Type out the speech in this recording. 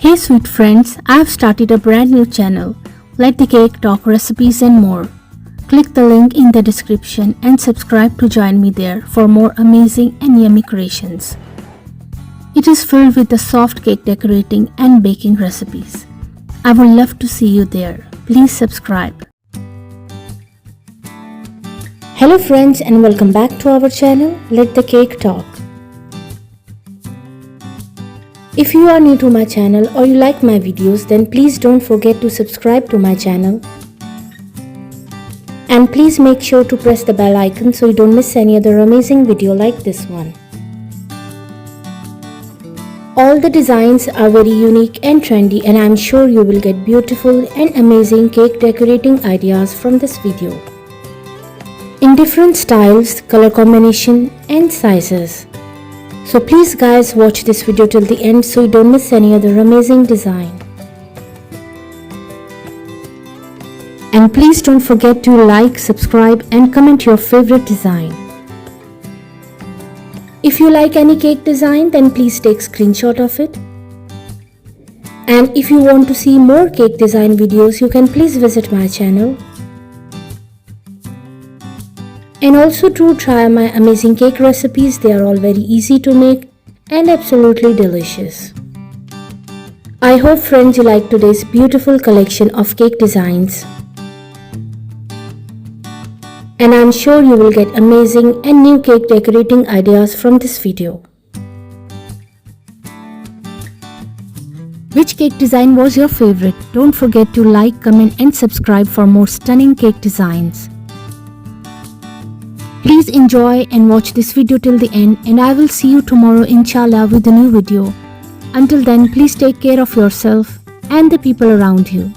Hey sweet friends, I have started a brand new channel. Let the cake talk recipes and more. Click the link in the description and subscribe to join me there for more amazing and yummy creations. It is filled with the soft cake decorating and baking recipes. I would love to see you there. Please subscribe. Hello friends and welcome back to our channel, Let the Cake Talk. If you are new to my channel or you like my videos, then please don't forget to subscribe to my channel. And please make sure to press the bell icon so you don't miss any other amazing video like this one. All the designs are very unique and trendy, and I'm sure you will get beautiful and amazing cake decorating ideas from this video. In different styles, color combination and sizes. So please guys, watch this video till the end so you don't miss any other amazing design. And please don't forget to like, subscribe and comment your favorite design. If you like any cake design, then please take screenshot of it. And if you want to see more cake design videos, you can please visit my channel. And also to try my amazing cake recipes. They are all very easy to make and absolutely delicious. I hope friends you like today's beautiful collection of cake designs. And I'm sure you will get amazing and new cake decorating ideas from this video. Which cake design was your favorite? Don't forget to like, comment and subscribe for more stunning cake designs. Please enjoy and watch this video till the end, and I will see you tomorrow inshallah with a new video. Until then, please take care of yourself and the people around you.